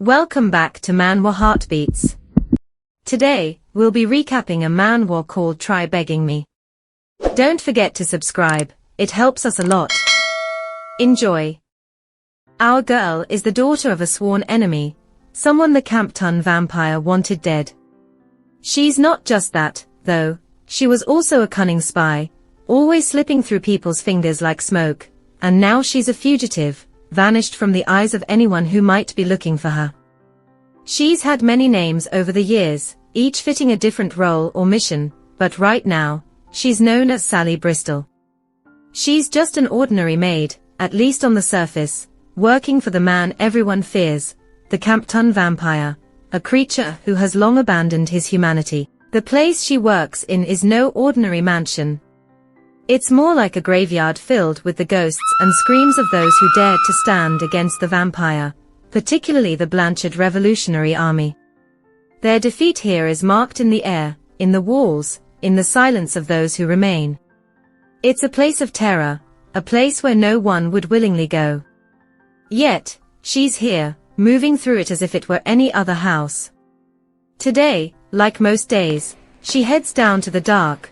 Welcome back to Manhwa Heartbeats. Today, we'll be recapping a manhwa called Try Begging Me. Don't forget to subscribe, it helps us a lot. Enjoy. Our girl is the daughter of a sworn enemy, someone the Campton vampire wanted dead. She's not just that, though, she was also a cunning spy, always slipping through people's fingers like smoke, and now she's a fugitive, vanished from the eyes of anyone who might be looking for her. She's had many names over the years, each fitting a different role or mission, but right now, she's known as Sally Bristol. She's just an ordinary maid, at least on the surface, working for the man everyone fears, the Campton vampire, a creature who has long abandoned his humanity. The place she works in is no ordinary mansion. It's more like a graveyard filled with the ghosts and screams of those who dared to stand against the vampire, particularly the Blanchard Revolutionary Army. Their defeat here is marked in the air, in the walls, in the silence of those who remain. It's a place of terror, a place where no one would willingly go. Yet, she's here, moving through it as if it were any other house. Today, like most days, she heads down to the dark,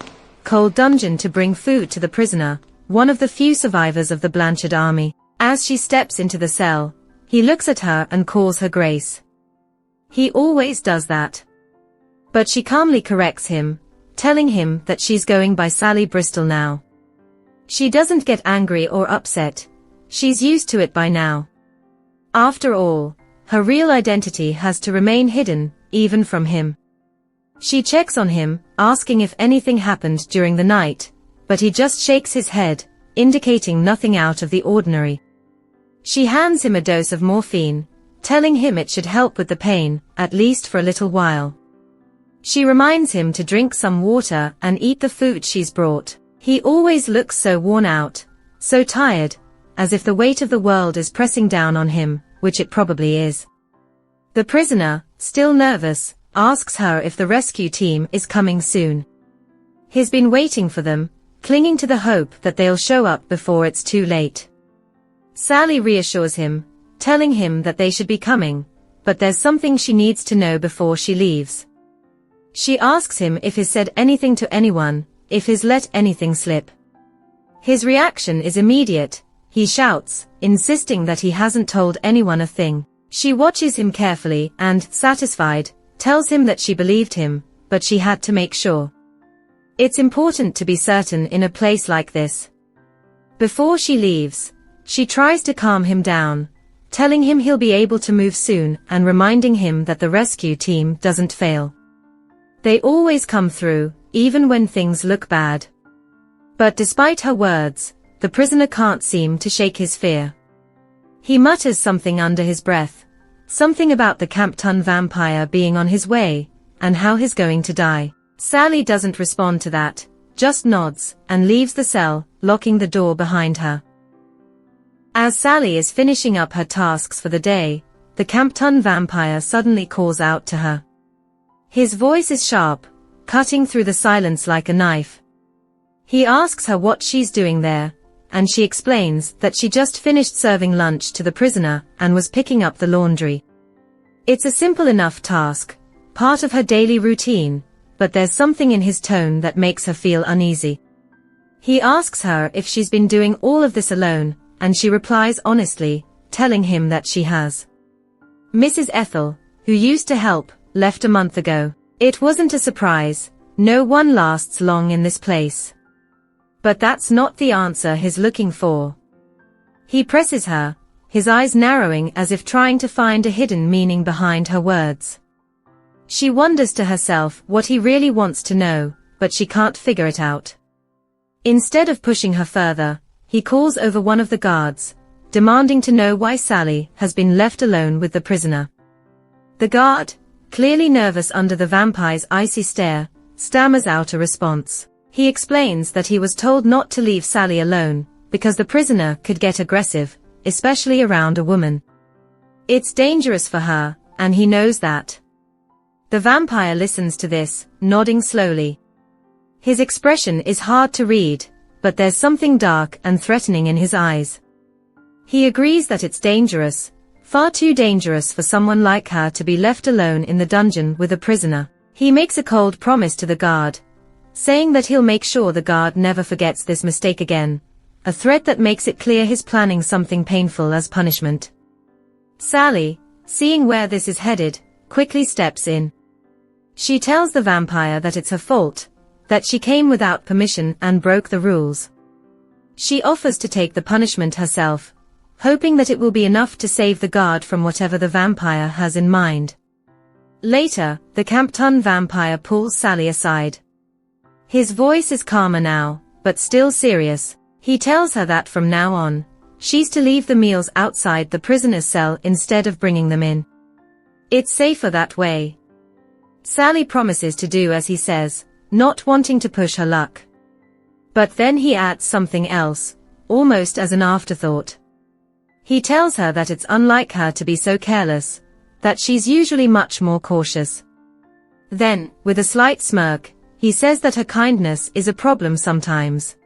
cold dungeon to bring food to the prisoner, one of the few survivors of the Blanchard army. As she steps into the cell, he looks at her and calls her Grace. He always does that. But she calmly corrects him, telling him that she's going by Sally Bristol now. She doesn't get angry or upset, she's used to it by now. After all, her real identity has to remain hidden, even from him. She checks on him, asking if anything happened during the night, but he just shakes his head, indicating nothing out of the ordinary. She hands him a dose of morphine, telling him it should help with the pain, at least for a little while. She reminds him to drink some water and eat the food she's brought. He always looks so worn out, so tired, as if the weight of the world is pressing down on him, which it probably is. The prisoner, still nervous, asks her if the rescue team is coming soon. He's been waiting for them, clinging to the hope that they'll show up before it's too late. Sally reassures him, telling him that they should be coming, but there's something she needs to know before she leaves. She asks him if he's said anything to anyone, if he's let anything slip. His reaction is immediate, he shouts, insisting that he hasn't told anyone a thing. She watches him carefully and, satisfied, tells him that she believed him, but she had to make sure. It's important to be certain in a place like this. Before she leaves, she tries to calm him down, telling him he'll be able to move soon and reminding him that the rescue team doesn't fail. They always come through, even when things look bad. But despite her words, the prisoner can't seem to shake his fear. He mutters something under his breath, something about the Campton vampire being on his way, and how he's going to die. Sally doesn't respond to that, just nods, and leaves the cell, locking the door behind her. As Sally is finishing up her tasks for the day, the Campton vampire suddenly calls out to her. His voice is sharp, cutting through the silence like a knife. He asks her what she's doing there, and she explains that she just finished serving lunch to the prisoner and was picking up the laundry. It's a simple enough task, part of her daily routine, but there's something in his tone that makes her feel uneasy. He asks her if she's been doing all of this alone, and she replies honestly, telling him that she has. Mrs. Ethel, who used to help, left a month ago. It wasn't a surprise, no one lasts long in this place. But that's not the answer he's looking for. He presses her, his eyes narrowing as if trying to find a hidden meaning behind her words. She wonders to herself what he really wants to know, but she can't figure it out. Instead of pushing her further, he calls over one of the guards, demanding to know why Sally has been left alone with the prisoner. The guard, clearly nervous under the vampire's icy stare, stammers out a response. He explains that he was told not to leave Sally alone, because the prisoner could get aggressive, especially around a woman. It's dangerous for her, and he knows that. The vampire listens to this, nodding slowly. His expression is hard to read, but there's something dark and threatening in his eyes. He agrees that it's dangerous, Far too dangerous for someone like her to be left alone in the dungeon with a prisoner. He makes a cold promise to the guard, saying that he'll make sure the guard never forgets this mistake again, a threat that makes it clear he's planning something painful as punishment. Sally, seeing where this is headed, quickly steps in. She tells the vampire that it's her fault, that she came without permission and broke the rules. She offers to take the punishment herself, hoping that it will be enough to save the guard from whatever the vampire has in mind. Later, the Campton vampire pulls Sally aside. His voice is calmer now, but still serious. He tells her that from now on, she's to leave the meals outside the prisoner's cell instead of bringing them in. It's safer that way. Sally promises to do as he says, not wanting to push her luck. But then he adds something else, almost as an afterthought. He tells her that it's unlike her to be so careless, that she's usually much more cautious. Then, with a slight smirk, he says that her kindness is a problem sometimes.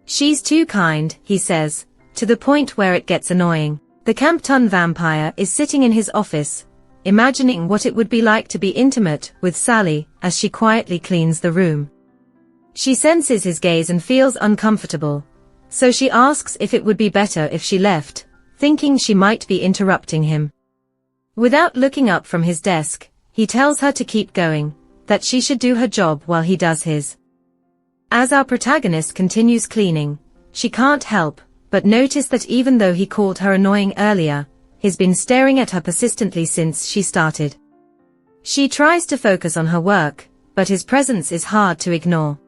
She's too kind, he says, to the point where it gets annoying. The Campton vampire is sitting in his office, imagining what it would be like to be intimate with Sally as she quietly cleans the room. She senses his gaze and feels uncomfortable, so she asks if it would be better if she left, thinking she might be interrupting him. Without looking up from his desk, he tells her to keep going, that she should do her job while he does his. As our protagonist continues cleaning, she can't help but notice that even though he called her annoying earlier, he's been staring at her persistently since she started. She tries to focus on her work, but his presence is hard to ignore.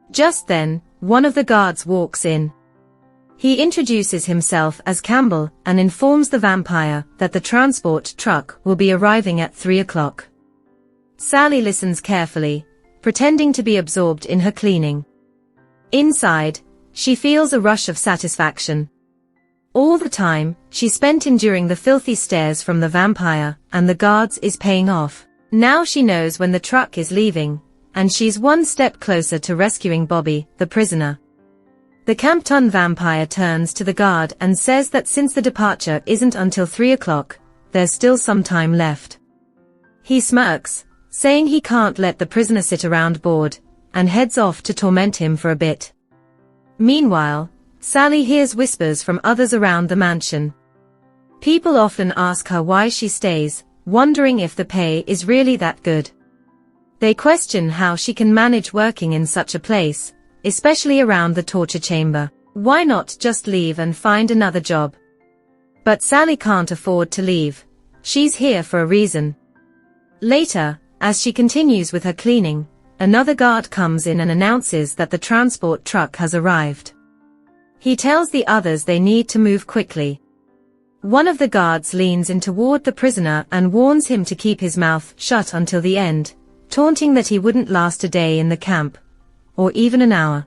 Just then, one of the guards walks in. He introduces himself as Campbell and informs the vampire that the transport truck will be arriving at 3 o'clock. Sally listens carefully, pretending to be absorbed in her cleaning. Inside, she feels a rush of satisfaction. All the time she spent enduring the filthy stares from the vampire and the guards is paying off. Now she knows when the truck is leaving, and she's one step closer to rescuing Bobby, the prisoner. The Campton vampire turns to the guard and says that since the departure isn't until 3 o'clock, there's still some time left. He smirks, saying he can't let the prisoner sit around bored, and heads off to torment him for a bit. Meanwhile, Sally hears whispers from others around the mansion. People often ask her why she stays, wondering if the pay is really that good. They question how she can manage working in such a place, especially around the torture chamber. Why not just leave and find another job? But Sally can't afford to leave. She's here for a reason. Later, as she continues with her cleaning, another guard comes in and announces that the transport truck has arrived. He tells the others they need to move quickly. One of the guards leans in toward the prisoner and warns him to keep his mouth shut until the end, taunting that he wouldn't last a day in the camp, or even an hour.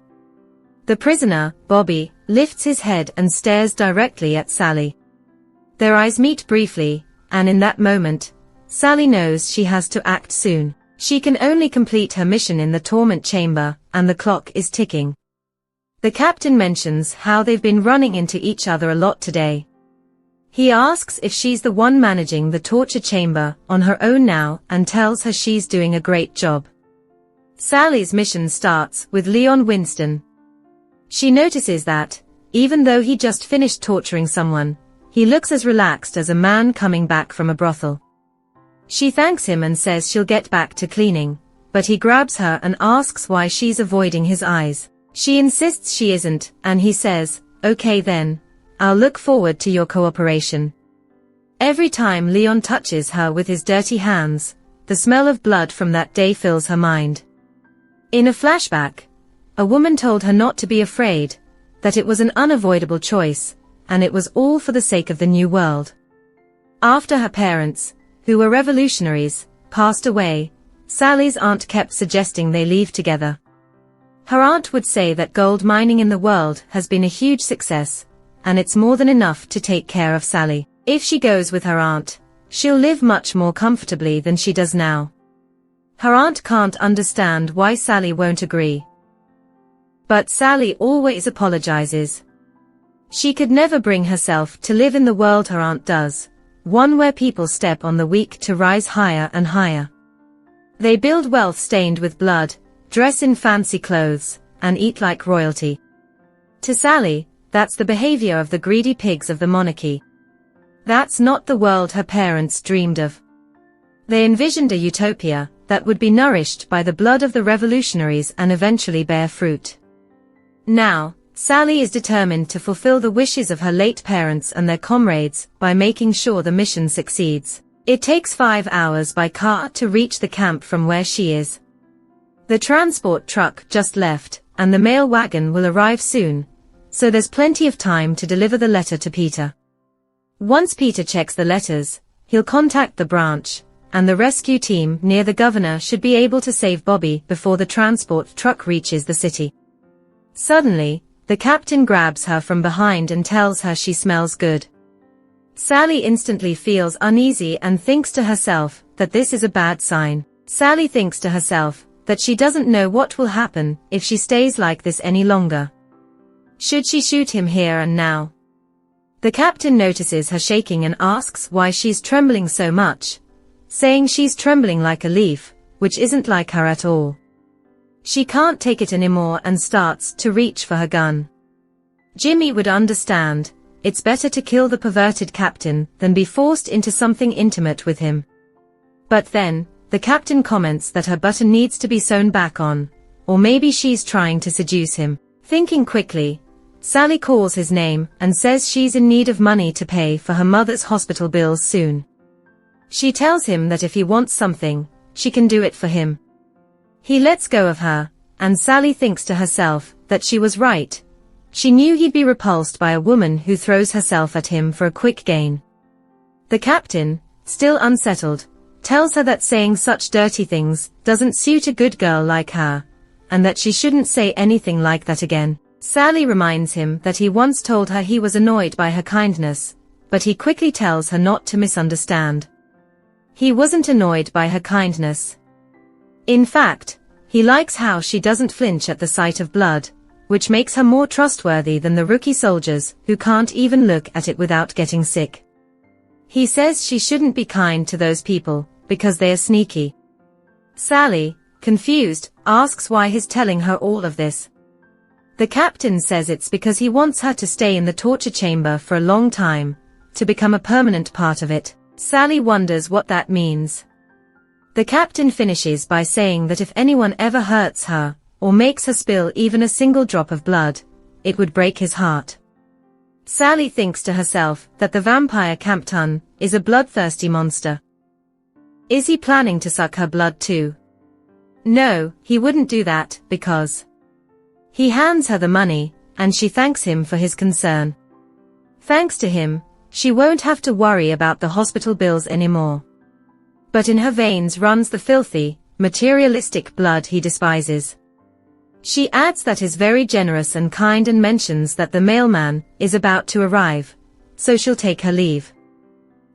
The prisoner, Bobby, lifts his head and stares directly at Sally. Their eyes meet briefly, and in that moment, Sally knows she has to act soon. She can only complete her mission in the torment chamber, and the clock is ticking. The captain mentions how they've been running into each other a lot today. He asks if she's the one managing the torture chamber on her own now and tells her she's doing a great job. Sally's mission starts with Leon Winston. She notices that, even though he just finished torturing someone, he looks as relaxed as a man coming back from a brothel. She thanks him and says she'll get back to cleaning, but he grabs her and asks why she's avoiding his eyes. She insists she isn't, and he says, "Okay then, I'll look forward to your cooperation." Every time Leon touches her with his dirty hands, the smell of blood from that day fills her mind. In a flashback, a woman told her not to be afraid, that it was an unavoidable choice, and it was all for the sake of the new world. After her parents, who were revolutionaries, passed away, Sally's aunt kept suggesting they leave together. Her aunt would say that gold mining in the world has been a huge success, and it's more than enough to take care of Sally. If she goes with her aunt, she'll live much more comfortably than she does now. Her aunt can't understand why Sally won't agree. But Sally always apologizes. She could never bring herself to live in the world her aunt does, one where people step on the weak to rise higher and higher. They build wealth stained with blood, dress in fancy clothes, and eat like royalty. To Sally, that's the behavior of the greedy pigs of the monarchy. That's not the world her parents dreamed of. They envisioned a utopia that would be nourished by the blood of the revolutionaries and eventually bear fruit. Now, Sally is determined to fulfill the wishes of her late parents and their comrades by making sure the mission succeeds. It takes 5 hours by car to reach the camp from where she is. The transport truck just left, and the mail wagon will arrive soon, so there's plenty of time to deliver the letter to Peter. Once Peter checks the letters, he'll contact the branch, and the rescue team near the governor should be able to save Bobby before the transport truck reaches the city. Suddenly, the captain grabs her from behind and tells her she smells good. Sally instantly feels uneasy and thinks to herself that this is a bad sign. Sally thinks to herself that she doesn't know what will happen if she stays like this any longer. Should she shoot him here and now? The captain notices her shaking and asks why she's trembling so much, saying she's trembling like a leaf, which isn't like her at all. She can't take it anymore and starts to reach for her gun. Jimmy would understand. It's better to kill the perverted captain than be forced into something intimate with him. But then, the captain comments that her button needs to be sewn back on, or maybe she's trying to seduce him. Thinking quickly, Sally calls his name and says she's in need of money to pay for her mother's hospital bills soon. She tells him that if he wants something, she can do it for him. He lets go of her, and Sally thinks to herself that she was right. She knew he'd be repulsed by a woman who throws herself at him for a quick gain. The captain, still unsettled, tells her that saying such dirty things doesn't suit a good girl like her, and that she shouldn't say anything like that again. Sally reminds him that he once told her he was annoyed by her kindness, but he quickly tells her not to misunderstand. He wasn't annoyed by her kindness. In fact, he likes how she doesn't flinch at the sight of blood, which makes her more trustworthy than the rookie soldiers who can't even look at it without getting sick. He says she shouldn't be kind to those people, because they are sneaky. Sally, confused, asks why he's telling her all of this. The captain says it's because he wants her to stay in the torture chamber for a long time, to become a permanent part of it. Sally wonders what that means. The captain finishes by saying that if anyone ever hurts her, or makes her spill even a single drop of blood, it would break his heart. Sally thinks to herself that the vampire Campton is a bloodthirsty monster. Is he planning to suck her blood too? No, he wouldn't do that, because he hands her the money, and she thanks him for his concern. Thanks to him, she won't have to worry about the hospital bills anymore. But in her veins runs the filthy, materialistic blood he despises. She adds that he's very generous and kind and mentions that the mailman is about to arrive, so she'll take her leave.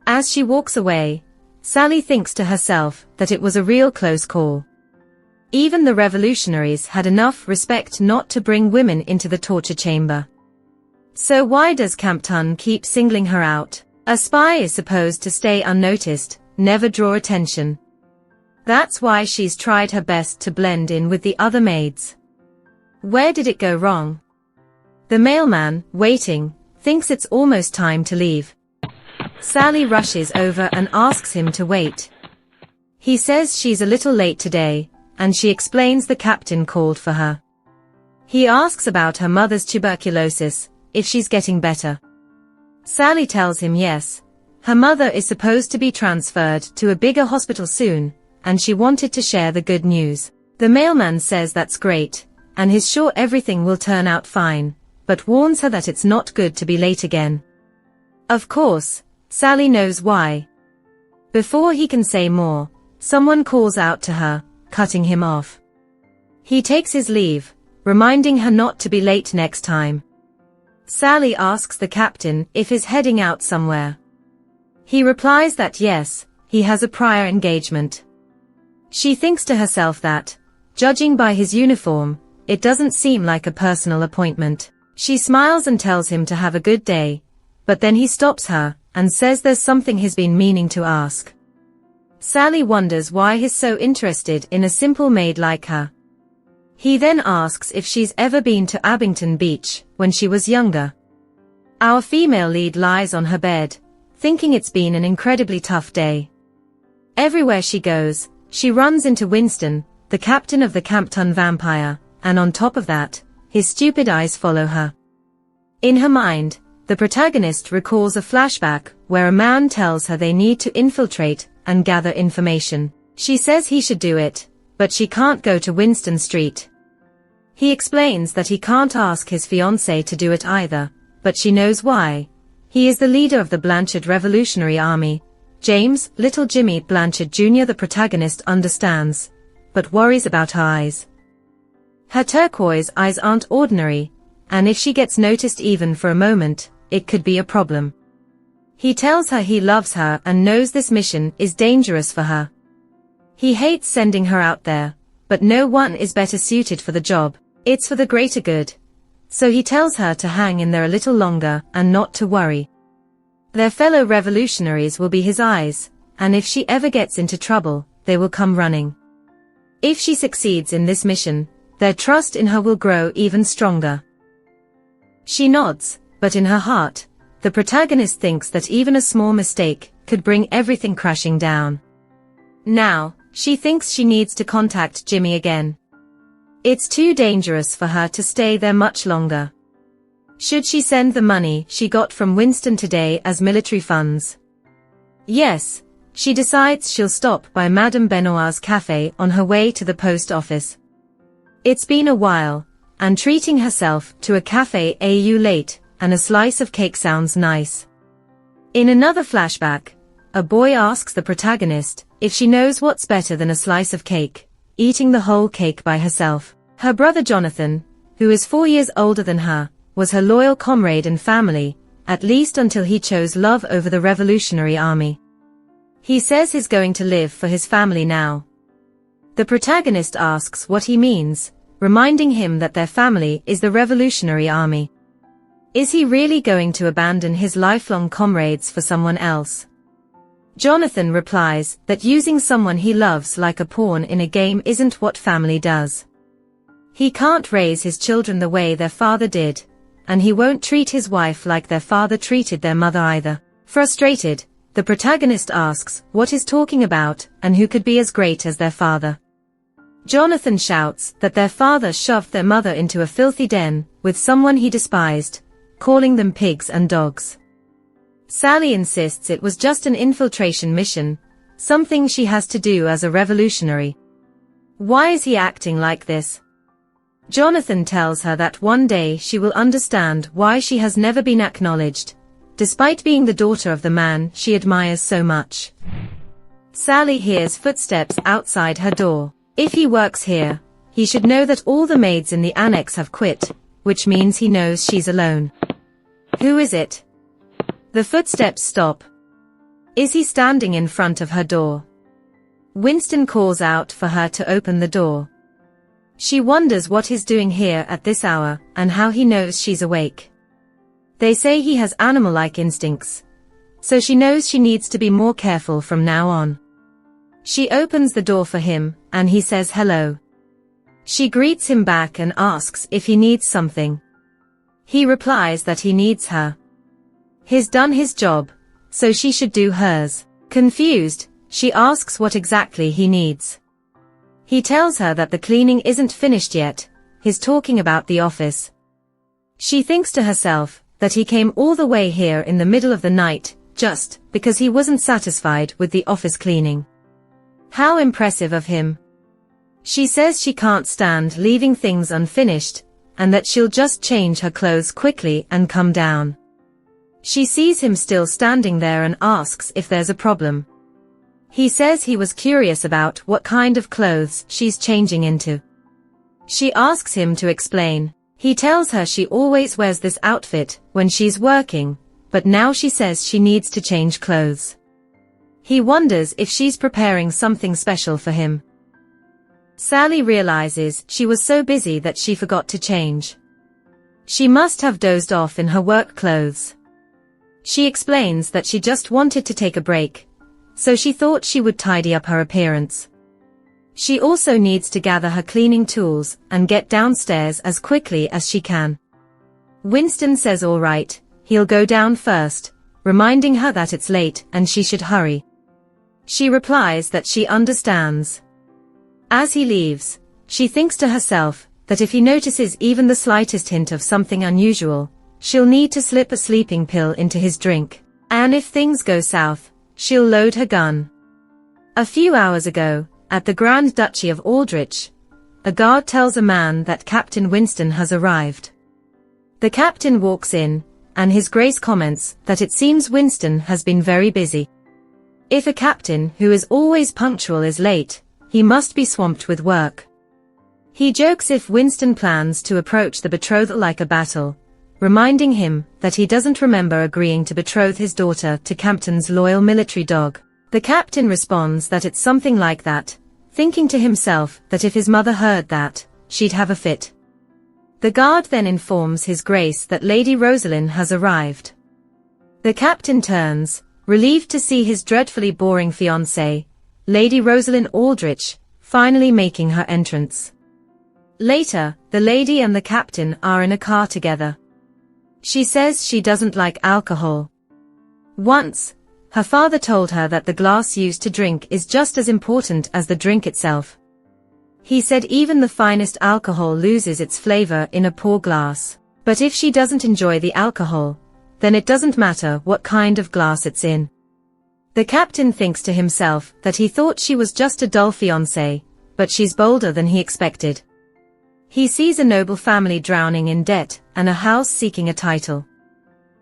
As she walks away, Sally thinks to herself that it was a real close call. Even the revolutionaries had enough respect not to bring women into the torture chamber. So why does Campton keep singling her out? A spy is supposed to stay unnoticed, never draw attention. That's why she's tried her best to blend in with the other maids. Where did it go wrong? The mailman, waiting, thinks it's almost time to leave. Sally rushes over and asks him to wait. He says she's a little late today, and she explains the captain called for her. He asks about her mother's tuberculosis, if she's getting better. Sally tells him yes. Her mother is supposed to be transferred to a bigger hospital soon, and she wanted to share the good news. The mailman says that's great, and he's sure everything will turn out fine, but warns her that it's not good to be late again. Of course, Sally knows why. Before he can say more, someone calls out to her, cutting him off. He takes his leave, reminding her not to be late next time. Sally asks the captain if he's heading out somewhere. He replies that yes, he has a prior engagement. She thinks to herself that, judging by his uniform, it doesn't seem like a personal appointment. She smiles and tells him to have a good day, but then he stops her, and says there's something he's been meaning to ask. Sally wonders why he's so interested in a simple maid like her. He then asks if she's ever been to Abington Beach, when she was younger. Our female lead lies on her bed, thinking it's been an incredibly tough day. Everywhere she goes, she runs into Winston, the captain of the Campton vampire, and on top of that, his stupid eyes follow her. In her mind, the protagonist recalls a flashback where a man tells her they need to infiltrate and gather information. She says he should do it, but she can't go to Winston Street. He explains that he can't ask his fiancée to do it either, but she knows why. He is the leader of the Blanchard Revolutionary Army. James, Little Jimmy Blanchard Jr. The protagonist understands, but worries about her eyes. Her turquoise eyes aren't ordinary, and if she gets noticed even for a moment, it could be a problem. He tells her he loves her and knows this mission is dangerous for her. He hates sending her out there, but no one is better suited for the job. It's for the greater good. So he tells her to hang in there a little longer and not to worry. Their fellow revolutionaries will be his eyes, and if she ever gets into trouble, they will come running. If she succeeds in this mission, their trust in her will grow even stronger. She nods, but in her heart, the protagonist thinks that even a small mistake could bring everything crashing down. Now, she thinks she needs to contact Jimmy again. It's too dangerous for her to stay there much longer. Should she send the money she got from Winston today as military funds? Yes, she decides she'll stop by Madame Benoit's cafe on her way to the post office. It's been a while, and treating herself to a cafe au late and a slice of cake sounds nice. In another flashback, a boy asks the protagonist if she knows what's better than a slice of cake, eating the whole cake by herself. Her brother Jonathan, who is 4 years older than her, was her loyal comrade and family, at least until he chose love over the Revolutionary Army. He says he's going to live for his family now. The protagonist asks what he means, reminding him that their family is the Revolutionary Army. Is he really going to abandon his lifelong comrades for someone else? Jonathan replies that using someone he loves like a pawn in a game isn't what family does. He can't raise his children the way their father did, and he won't treat his wife like their father treated their mother either. Frustrated, the protagonist asks what he's talking about and who could be as great as their father. Jonathan shouts that their father shoved their mother into a filthy den with someone he despised, calling them pigs and dogs. Sally insists it was just an infiltration mission, something she has to do as a revolutionary. Why is he acting like this? Jonathan tells her that one day she will understand why she has never been acknowledged, despite being the daughter of the man she admires so much. Sally hears footsteps outside her door. If he works here, he should know that all the maids in the annex have quit, which means he knows she's alone. Who is it? The footsteps stop. Is he standing in front of her door? Winston calls out for her to open the door. She wonders what he's doing here at this hour and how he knows she's awake. They say he has animal-like instincts, so she knows she needs to be more careful from now on. She opens the door for him, and he says hello. She greets him back and asks if he needs something. He replies that he needs her. He's done his job, so she should do hers. Confused, she asks what exactly he needs. He tells her that the cleaning isn't finished yet, he's talking about the office. She thinks to herself that he came all the way here in the middle of the night, just because he wasn't satisfied with the office cleaning. How impressive of him. She says she can't stand leaving things unfinished, and that she'll just change her clothes quickly and come down. She sees him still standing there and asks if there's a problem. He says he was curious about what kind of clothes she's changing into. She asks him to explain. He tells her she always wears this outfit when she's working, but now she says she needs to change clothes. He wonders if she's preparing something special for him. Sally realizes she was so busy that she forgot to change. She must have dozed off in her work clothes. She explains that she just wanted to take a break, so she thought she would tidy up her appearance. She also needs to gather her cleaning tools and get downstairs as quickly as she can. Winston says all right, he'll go down first, reminding her that it's late and she should hurry. She replies that she understands. As he leaves, she thinks to herself that if he notices even the slightest hint of something unusual, she'll need to slip a sleeping pill into his drink, and if things go south, she'll load her gun. A few hours ago, at the Grand Duchy of Aldrich, a guard tells a man that Captain Winston has arrived. The captain walks in, and His Grace comments that it seems Winston has been very busy. If a captain who is always punctual is late, he must be swamped with work. He jokes if Winston plans to approach the betrothal like a battle, reminding him that he doesn't remember agreeing to betroth his daughter to Campton's loyal military dog. The captain responds that it's something like that, thinking to himself that if his mother heard that, she'd have a fit. The guard then informs His Grace that Lady Rosalind has arrived. The captain turns, relieved to see his dreadfully boring fiancée, Lady Rosalind Aldrich, finally making her entrance. Later, the lady and the captain are in a car together. She says she doesn't like alcohol. Once, her father told her that the glass used to drink is just as important as the drink itself. He said even the finest alcohol loses its flavor in a poor glass. But if she doesn't enjoy the alcohol, then it doesn't matter what kind of glass it's in. The captain thinks to himself that he thought she was just a dull fiancée, but she's bolder than he expected. He sees a noble family drowning in debt and a house seeking a title.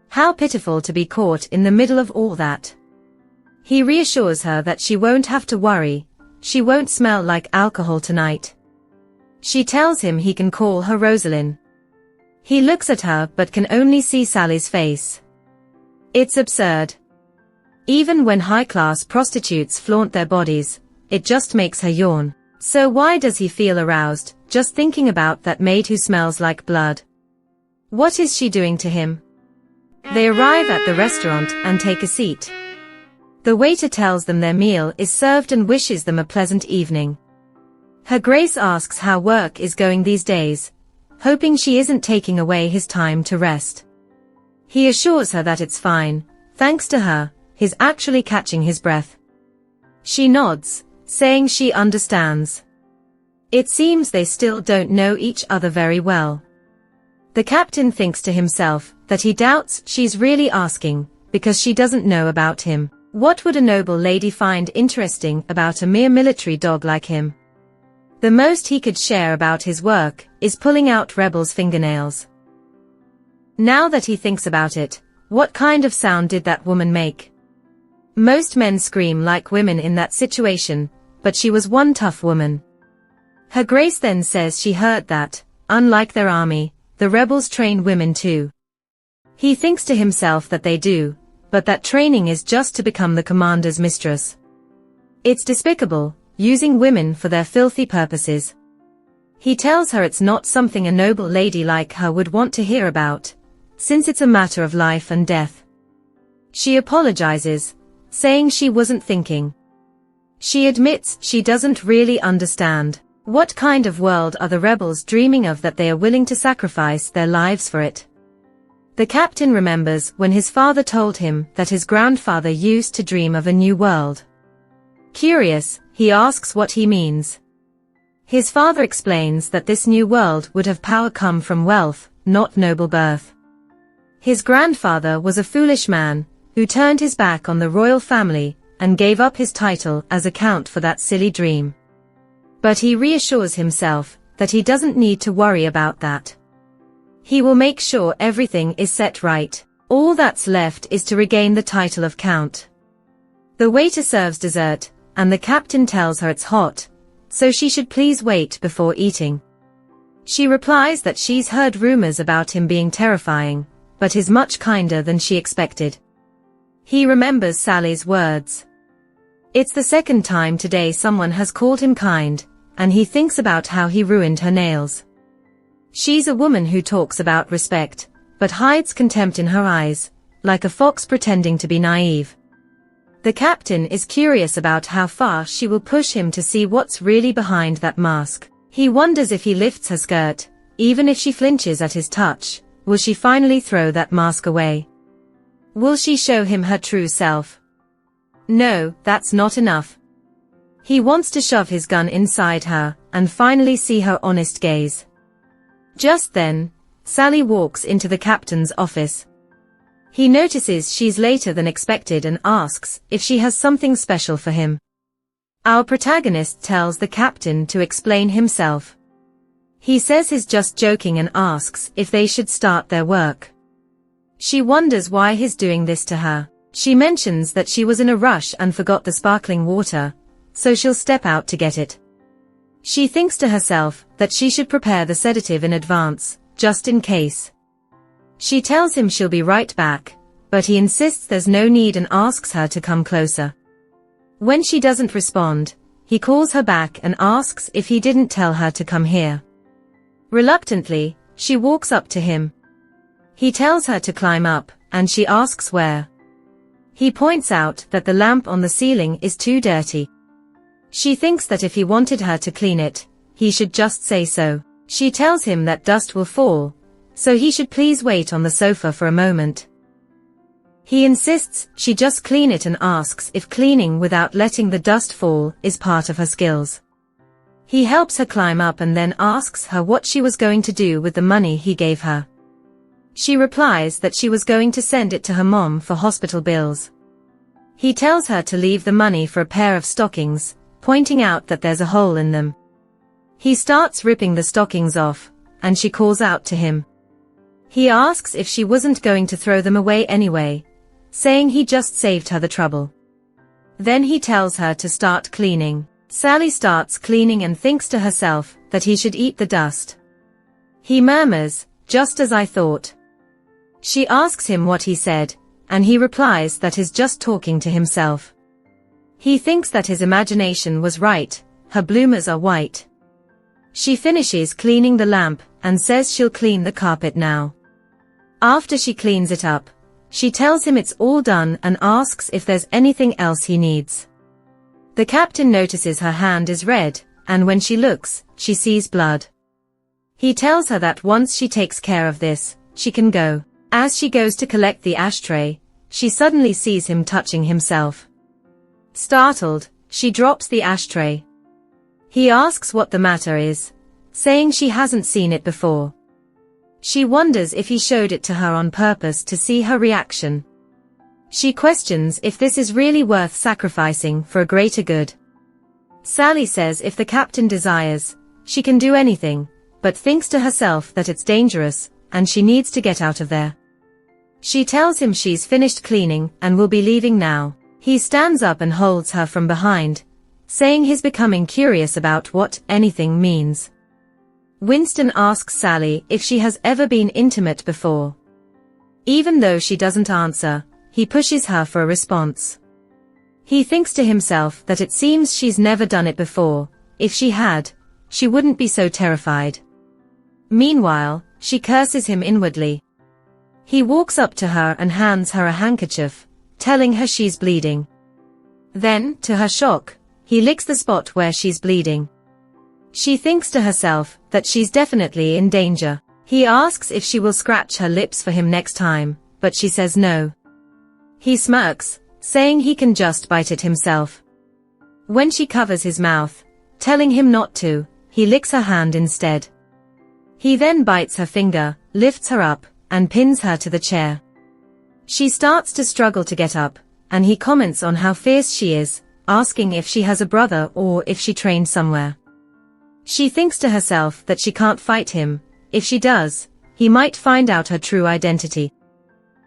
How pitiful to be caught in the middle of all that. He reassures her that she won't have to worry, she won't smell like alcohol tonight. She tells him he can call her Rosalind. He looks at her but can only see Sally's face. It's absurd. Even when high-class prostitutes flaunt their bodies, it just makes her yawn. So why does he feel aroused, just thinking about that maid who smells like blood? What is she doing to him? They arrive at the restaurant and take a seat. The waiter tells them their meal is served and wishes them a pleasant evening. Her Grace asks how work is going these days, hoping she isn't taking away his time to rest. He assures her that it's fine, thanks to her, he's actually catching his breath. She nods, saying she understands. It seems they still don't know each other very well. The captain thinks to himself that he doubts she's really asking, because she doesn't know about him. What would a noble lady find interesting about a mere military dog like him? The most he could share about his work is pulling out rebels' fingernails. Now that he thinks about it, what kind of sound did that woman make? Most men scream like women in that situation, but she was one tough woman. Her Grace then says she heard that, unlike their army, the rebels train women too. He thinks to himself that they do, but that training is just to become the commander's mistress. It's despicable, using women for their filthy purposes. He tells her it's not something a noble lady like her would want to hear about, since it's a matter of life and death. She apologizes, saying she wasn't thinking. She admits she doesn't really understand. What kind of world are the rebels dreaming of that they are willing to sacrifice their lives for it? The captain remembers when his father told him that his grandfather used to dream of a new world. Curious, he asks what he means. His father explains that this new world would have power come from wealth, not noble birth. His grandfather was a foolish man, who turned his back on the royal family, and gave up his title as account for that silly dream. But he reassures himself that he doesn't need to worry about that. He will make sure everything is set right. All that's left is to regain the title of Count. The waiter serves dessert, and the captain tells her it's hot, so she should please wait before eating. She replies that she's heard rumors about him being terrifying, but is much kinder than she expected. He remembers Sally's words. It's the second time today someone has called him kind, and he thinks about how he ruined her nails. She's a woman who talks about respect, but hides contempt in her eyes, like a fox pretending to be naive. The captain is curious about how far she will push him to see what's really behind that mask. He wonders if he lifts her skirt, even if she flinches at his touch, will she finally throw that mask away? Will she show him her true self? No, that's not enough. He wants to shove his gun inside her, and finally see her honest gaze. Just then, Sally walks into the captain's office. He notices she's later than expected and asks if she has something special for him. Our protagonist tells the captain to explain himself. He says he's just joking and asks if they should start their work. She wonders why he's doing this to her. She mentions that she was in a rush and forgot the sparkling water, so she'll step out to get it. She thinks to herself that she should prepare the sedative in advance, just in case. She tells him she'll be right back, but he insists there's no need and asks her to come closer. When she doesn't respond, he calls her back and asks if he didn't tell her to come here. Reluctantly, she walks up to him. He tells her to climb up, and she asks where. He points out that the lamp on the ceiling is too dirty. She thinks that if he wanted her to clean it, he should just say so. She tells him that dust will fall, so he should please wait on the sofa for a moment. He insists she just clean it and asks if cleaning without letting the dust fall is part of her skills. He helps her climb up and then asks her what she was going to do with the money he gave her. She replies that she was going to send it to her mom for hospital bills. He tells her to leave the money for a pair of stockings, pointing out that there's a hole in them. He starts ripping the stockings off, and she calls out to him. He asks if she wasn't going to throw them away anyway, saying he just saved her the trouble. Then he tells her to start cleaning. Sally starts cleaning and thinks to herself that he should eat the dust. He murmurs, "Just as I thought." She asks him what he said, and he replies that he's just talking to himself. He thinks that his imagination was right, her bloomers are white. She finishes cleaning the lamp and says she'll clean the carpet now. After she cleans it up, she tells him it's all done and asks if there's anything else he needs. The captain notices her hand is red, and when she looks, she sees blood. He tells her that once she takes care of this, she can go. As she goes to collect the ashtray, she suddenly sees him touching himself. Startled, she drops the ashtray. He asks what the matter is, saying she hasn't seen it before. She wonders if he showed it to her on purpose to see her reaction. She questions if this is really worth sacrificing for a greater good. Sally says if the captain desires, she can do anything, but thinks to herself that it's dangerous, and she needs to get out of there. She tells him she's finished cleaning and will be leaving now. He stands up and holds her from behind, saying he's becoming curious about what anything means. Winston asks Sally if she has ever been intimate before. Even though she doesn't answer, he pushes her for a response. He thinks to himself that it seems she's never done it before. If she had, she wouldn't be so terrified. Meanwhile, she curses him inwardly. He walks up to her and hands her a handkerchief, telling her she's bleeding. Then, to her shock, he licks the spot where she's bleeding. She thinks to herself that she's definitely in danger. He asks if she will scratch her lips for him next time, but she says no. He smirks, saying he can just bite it himself. When she covers his mouth, telling him not to, he licks her hand instead. He then bites her finger, lifts her up, and pins her to the chair. She starts to struggle to get up, and he comments on how fierce she is, asking if she has a brother or if she trained somewhere. She thinks to herself that she can't fight him. If she does, he might find out her true identity.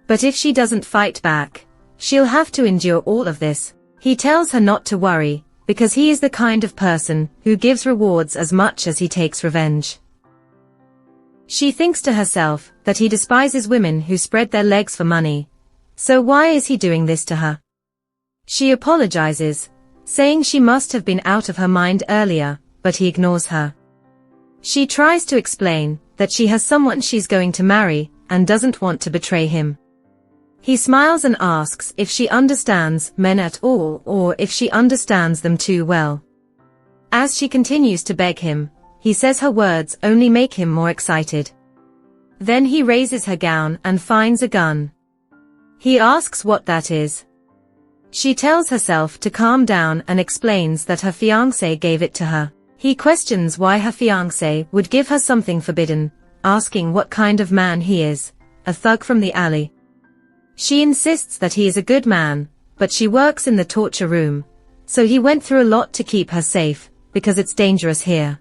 But if she doesn't fight back, she'll have to endure all of this. He tells her not to worry, because he is the kind of person who gives rewards as much as he takes revenge. She thinks to herself that he despises women who spread their legs for money. So why is he doing this to her? She apologizes, saying she must have been out of her mind earlier, but he ignores her. She tries to explain that she has someone she's going to marry, and doesn't want to betray him. He smiles and asks if she understands men at all or if she understands them too well. As she continues to beg him, he says her words only make him more excited. Then he raises her gown and finds a gun. He asks what that is. She tells herself to calm down and explains that her fiancé gave it to her. He questions why her fiancé would give her something forbidden, asking what kind of man he is, a thug from the alley. She insists that he is a good man, but she works in the torture room, so he went through a lot to keep her safe, because it's dangerous here.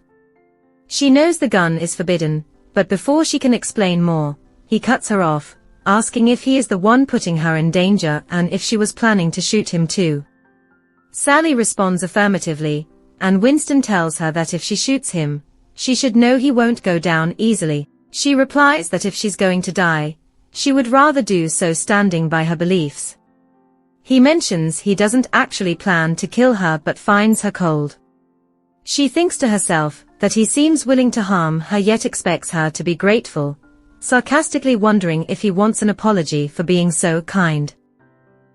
She knows the gun is forbidden, but before she can explain more, he cuts her off, asking if he is the one putting her in danger and if she was planning to shoot him too. Sally responds affirmatively, and Winston tells her that if she shoots him, she should know he won't go down easily. She replies that if she's going to die, she would rather do so standing by her beliefs. He mentions he doesn't actually plan to kill her but finds her cold. She thinks to herself that he seems willing to harm her yet expects her to be grateful, sarcastically wondering if he wants an apology for being so kind.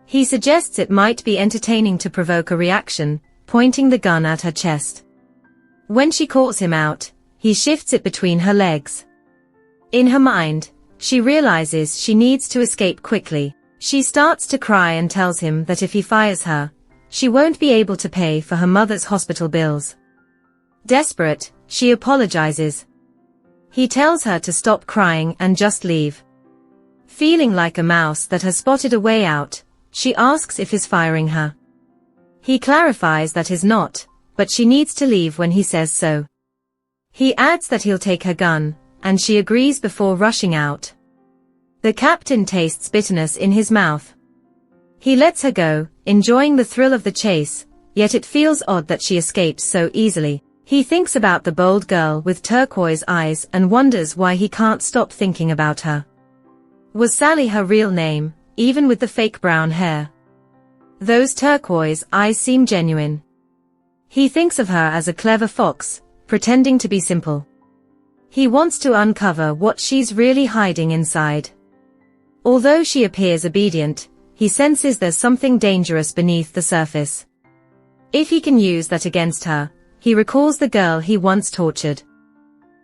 He suggests it might be entertaining to provoke a reaction, pointing the gun at her chest. When she calls him out, he shifts it between her legs. In her mind, she realizes she needs to escape quickly. She starts to cry and tells him that if he fires her, she won't be able to pay for her mother's hospital bills. Desperate, she apologizes. He tells her to stop crying and just leave. Feeling like a mouse that has spotted a way out, she asks if he's firing her. He clarifies that he's not, but she needs to leave when he says so. He adds that he'll take her gun, and she agrees before rushing out. The captain tastes bitterness in his mouth. He lets her go, enjoying the thrill of the chase, yet it feels odd that she escapes so easily. He thinks about the bold girl with turquoise eyes and wonders why he can't stop thinking about her. Was Sally her real name, even with the fake brown hair? Those turquoise eyes seem genuine. He thinks of her as a clever fox, pretending to be simple. He wants to uncover what she's really hiding inside. Although she appears obedient, he senses there's something dangerous beneath the surface. If he can use that against her, he recalls the girl he once tortured.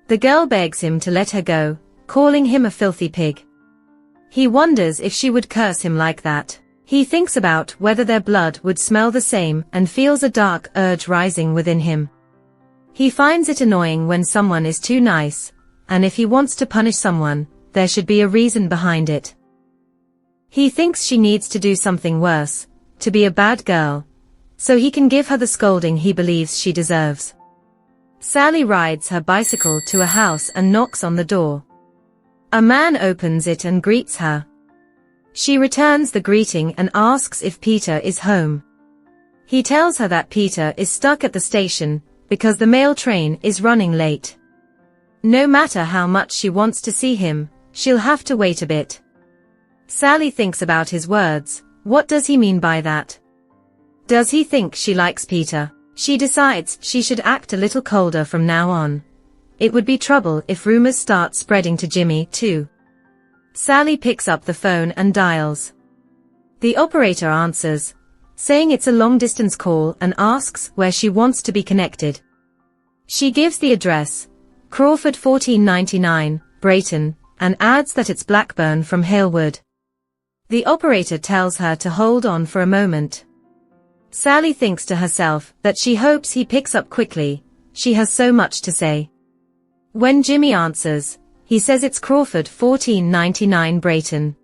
The girl begs him to let her go, calling him a filthy pig. He wonders if she would curse him like that. He thinks about whether their blood would smell the same and feels a dark urge rising within him. He finds it annoying when someone is too nice, and if he wants to punish someone, there should be a reason behind it. He thinks she needs to do something worse, to be a bad girl, so he can give her the scolding he believes she deserves. Sally rides her bicycle to a house and knocks on the door. A man opens it and greets her. She returns the greeting and asks if Peter is home. He tells her that Peter is stuck at the station, because the mail train is running late. No matter how much she wants to see him, she'll have to wait a bit. Sally thinks about his words. What does he mean by that? Does he think she likes Peter? She decides she should act a little colder from now on. It would be trouble if rumors start spreading to Jimmy, too. Sally picks up the phone and dials. The operator answers, saying it's a long-distance call and asks where she wants to be connected. She gives the address, Crawford 1499, Brayton, and adds that it's Blackburn from Halewood. The operator tells her to hold on for a moment. Sally thinks to herself that she hopes he picks up quickly, she has so much to say. When Jimmy answers, he says it's Crawford 1499 Brayton.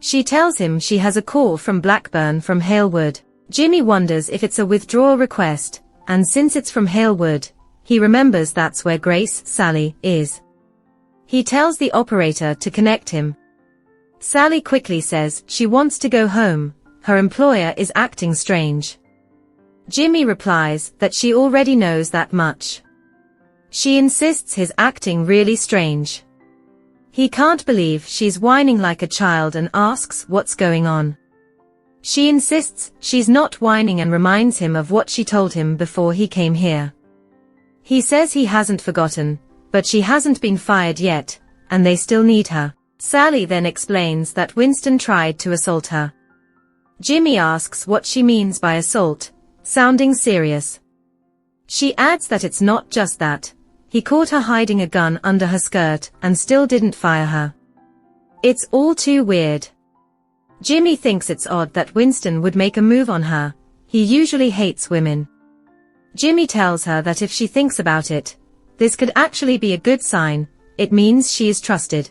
She tells him she has a call from Blackburn from Halewood. Jimmy wonders if it's a withdrawal request, and since it's from Halewood, he remembers that's where Grace, Sally, is. He tells the operator to connect him. Sally quickly says she wants to go home. Her employer is acting strange. Jimmy replies that she already knows that much. She insists he's acting really strange. He can't believe she's whining like a child and asks what's going on. She insists she's not whining and reminds him of what she told him before he came here. He says he hasn't forgotten, but she hasn't been fired yet, and they still need her. Sally then explains that Winston tried to assault her. Jimmy asks what she means by assault, sounding serious. She adds that it's not just that. He caught her hiding a gun under her skirt and still didn't fire her. It's all too weird. Jimmy thinks it's odd that Winston would make a move on her. He usually hates women. Jimmy tells her that if she thinks about it, this could actually be a good sign. It means she is trusted.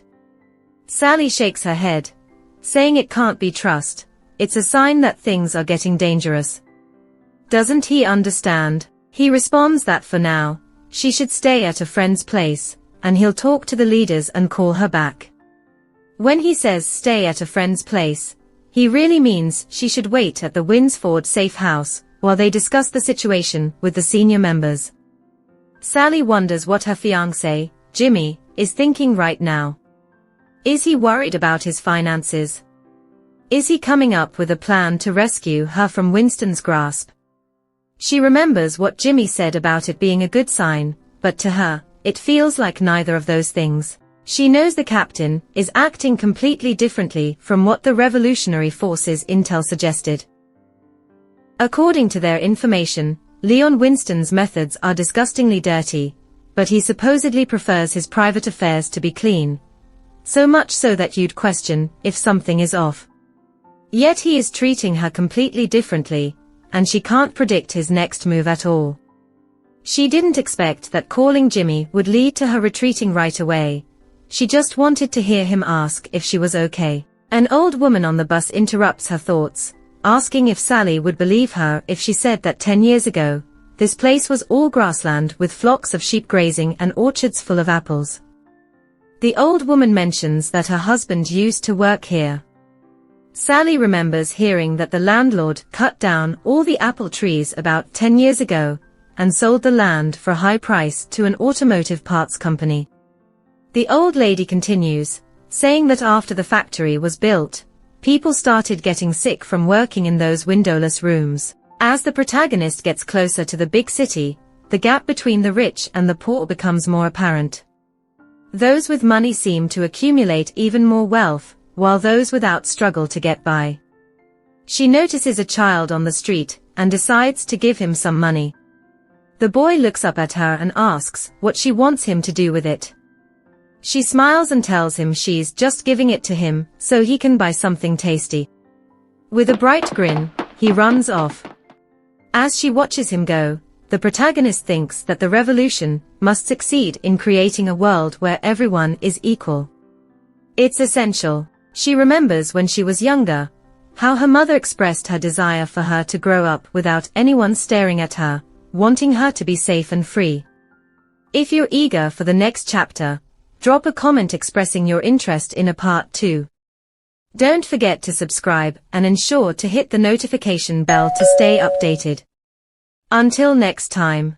Sally shakes her head, saying it can't be trust. It's a sign that things are getting dangerous. Doesn't he understand? He responds that for now, she should stay at a friend's place, and he'll talk to the leaders and call her back. When he says stay at a friend's place, he really means she should wait at the Winsford safe house, while they discuss the situation with the senior members. Sally wonders what her fiancé, Jimmy, is thinking right now. Is he worried about his finances? Is he coming up with a plan to rescue her from Winston's grasp? She remembers what Jimmy said about it being a good sign, but to her, it feels like neither of those things. She knows the captain is acting completely differently from what the Revolutionary Forces intel suggested. According to their information, Leon Winston's methods are disgustingly dirty, but he supposedly prefers his private affairs to be clean. So much so that you'd question if something is off. Yet he is treating her completely differently, and she can't predict his next move at all. She didn't expect that calling Jimmy would lead to her retreating right away. She just wanted to hear him ask if she was okay. An old woman on the bus interrupts her thoughts, asking if Sally would believe her if she said that 10 years ago, this place was all grassland with flocks of sheep grazing and orchards full of apples. The old woman mentions that her husband used to work here. Sally remembers hearing that the landlord cut down all the apple trees about 10 years ago, and sold the land for a high price to an automotive parts company. The old lady continues, saying that after the factory was built, people started getting sick from working in those windowless rooms. As the protagonist gets closer to the big city, the gap between the rich and the poor becomes more apparent. Those with money seem to accumulate even more wealth, while those without struggle to get by. She notices a child on the street, and decides to give him some money. The boy looks up at her and asks what she wants him to do with it. She smiles and tells him she's just giving it to him so he can buy something tasty. With a bright grin, he runs off. As she watches him go, the protagonist thinks that the revolution must succeed in creating a world where everyone is equal. It's essential. She remembers when she was younger, how her mother expressed her desire for her to grow up without anyone staring at her, wanting her to be safe and free. If you're eager for the next chapter, drop a comment expressing your interest in a part 2. Don't forget to subscribe and ensure to hit the notification bell to stay updated. Until next time.